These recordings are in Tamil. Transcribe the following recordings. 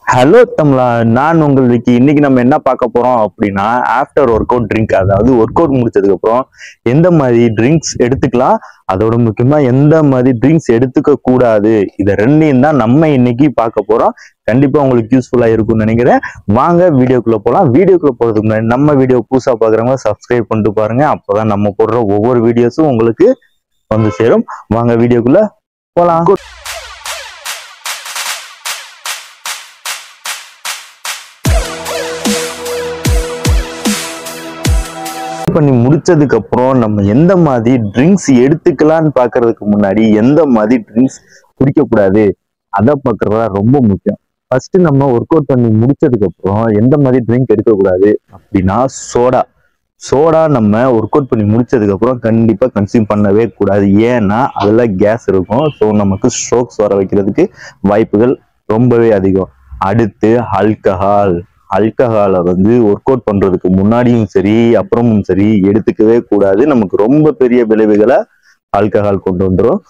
ஹலோ தமிழா, நான் உங்கள் விக்கி. இன்னைக்கு நம்ம என்ன பார்க்க போறோம் அப்படின்னா, ஆஃப்டர் ஒர்க் அவுட் ட்ரிங்க், அதாவது ஒர்க் அவுட் முடிச்சதுக்கு அப்புறம் எந்த மாதிரி ட்ரிங்க்ஸ் எடுத்துக்கலாம், அதோட முக்கியமா எந்த மாதிரி ட்ரிங்க்ஸ் எடுத்துக்க கூடாது, இதை ரெண்டையும் தான் நம்ம இன்னைக்கு பார்க்க போறோம். கண்டிப்பா உங்களுக்கு யூஸ்ஃபுல்லா இருக்கும்னு நினைக்கிறேன். வாங்க வீடியோக்குள்ள போகலாம். வீடியோக்குள்ள போறதுக்கு முன்னாடி நம்ம வீடியோ புதுசா பாக்குறவங்க சப்ஸ்கிரைப் பண்ணிட்டு பாருங்க. அப்பதான் நம்ம போடுற ஒவ்வொரு வீடியோஸும் உங்களுக்கு வந்து சேரும். வாங்க வீடியோக்குள்ள போலாம். பண்ணி முடிச்சதுக்கு அப்புறம் நம்ம எந்த மாதிரி ட்ரிங்க்ஸ் எடுத்துக்கலாம்னு பாக்குறதுக்கு முன்னாடி எந்த மாதிரி ட்ரிங்க்ஸ் குடிக்க கூடாது அதை பாக்குறதா ரொம்ப முக்கியம். ஃபர்ஸ்ட் நம்ம ஒர்க் அவுட் பண்ணி முடிச்சதுக்கு அப்புறம் எந்த மாதிரி ட்ரிங்க் எடுக்கக்கூடாது அப்படின்னா, சோடா நம்ம ஒர்க் அவுட் பண்ணி முடிச்சதுக்கு அப்புறம் கண்டிப்பா கன்சியூம் பண்ணவே கூடாது. ஏன்னா அதுல கேஸ் இருக்கும். ஸோ நமக்கு ஸ்ட்ரோக்ஸ் வர வைக்கிறதுக்கு வாய்ப்புகள் ரொம்பவே அதிகம். அடுத்து அல்கஹாலை ஒர்க் அவுட் பண்றதுக்கு முன்னாடியும் சரி அப்புறமும் சரி எடுத்துக்கவே கூடாது. நமக்கு ரொம்ப பெரிய விளைவுகளை ஆல்கஹால் கொண்டு வந்துடும்.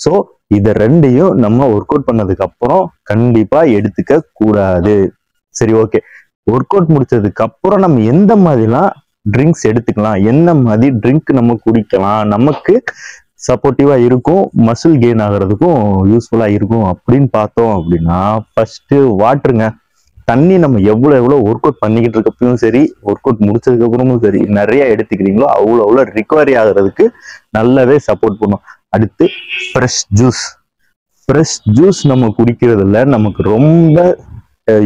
ஸோ இதை ரெண்டையும் நம்ம ஒர்க் அவுட் பண்ணதுக்கு அப்புறம் கண்டிப்பா எடுத்துக்க கூடாது. சரி, ஓகே. ஒர்க் அவுட் முடிச்சதுக்கு அப்புறம் நம்ம எந்த மாதிரிலாம் ட்ரிங்க்ஸ் எடுத்துக்கலாம், என்ன மாதிரி ட்ரிங்க் நம்ம குடிக்கலாம், நமக்கு சப்போர்ட்டிவா இருக்கும், மசில் கெயின் ஆகிறதுக்கும் யூஸ்ஃபுல்லா இருக்கும் அப்படின்னு பார்த்தோம் அப்படின்னா, ஃபர்ஸ்ட் வாட்டருங்க. தண்ணி நம்ம எவ்வளவு ஒர்க் அவுட் பண்ணிக்கிட்டு இருக்கப்பயும் சரி, ஒர்க் அவுட் முடிச்சதுக்கு அப்புறமும் சரி, நிறைய எடுத்துக்கிறீங்களோ அவ்வளோ ரிகவரி ஆகிறதுக்கு நல்லாவே சப்போர்ட் பண்ணும். அடுத்து ஃப்ரெஷ் ஜூஸ் நம்ம குடிக்கிறதுல நமக்கு ரொம்ப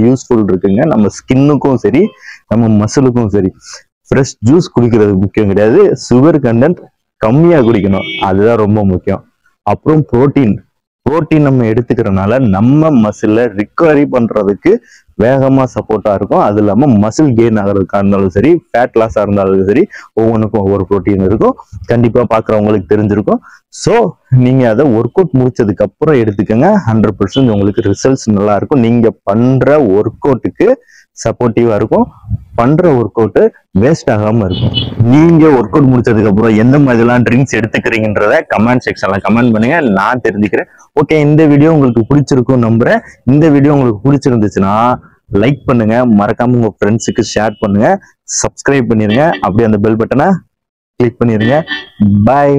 யூஸ்ஃபுல் இருக்குங்க. நம்ம ஸ்கின்னுக்கும் சரி நம்ம மசிலுக்கும் சரி ஃப்ரெஷ் ஜூஸ் குடிக்கிறது முக்கியம் கிடையாது, சுகர் கண்டென்ட் கம்மியா குடிக்கணும், அதுதான் ரொம்ப முக்கியம். அப்புறம் புரோட்டீன் நம்ம எடுத்துக்கிறதுனால நம்ம மசில ரிகவரி பண்றதுக்கு வேகமா சப்போர்ட்டா இருக்கும். அது இல்லாம மசில் கெயின் ஆகிறதுக்கா இருந்தாலும் சரி, ஃபேட் லாஸா இருந்தாலும் சரி, ஒவ்வொன்றுக்கும் ஒவ்வொரு புரோட்டீன் இருக்கும். கண்டிப்பா பாக்குறவங்களுக்கு தெரிஞ்சிருக்கும். ஸோ நீங்க அதை ஒர்க் அவுட் முடிச்சதுக்கு அப்புறம் எடுத்துக்கோங்க. 100% உங்களுக்கு ரிசல்ட்ஸ் நல்லா இருக்கும். நீங்க பண்ற ஒர்க் அவுட்டுக்கு சப்போர்ட்டிவா இருக்கும், பண்ற ஒர்க் அவுட் வேஸ்ட் ஆகாம இருக்கும். நீங்க ஒர்க் அவுட் முடிச்சதுக்கு அப்புறம் எந்த மாதிரிலாம் ட்ரிங்க்ஸ் எடுத்துக்கிறீங்கன்றத கமெண்ட் செக்ஷன்ல கமெண்ட் பண்ணுங்க, நான் தெரிஞ்சுக்கிறேன். ஓகே, இந்த வீடியோ உங்களுக்கு பிடிச்சிருக்கும் நம்புறேன். இந்த வீடியோ உங்களுக்கு பிடிச்சிருந்துச்சுன்னா லைக் பண்ணுங்க, மறக்காம உங்க ஃப்ரெண்ட்ஸுக்கு ஷேர் பண்ணுங்க, சப்ஸ்கிரைப் பண்ணிருங்க, அப்படியே அந்த பெல் பட்டனை கிளிக் பண்ணிருங்க. பாய்.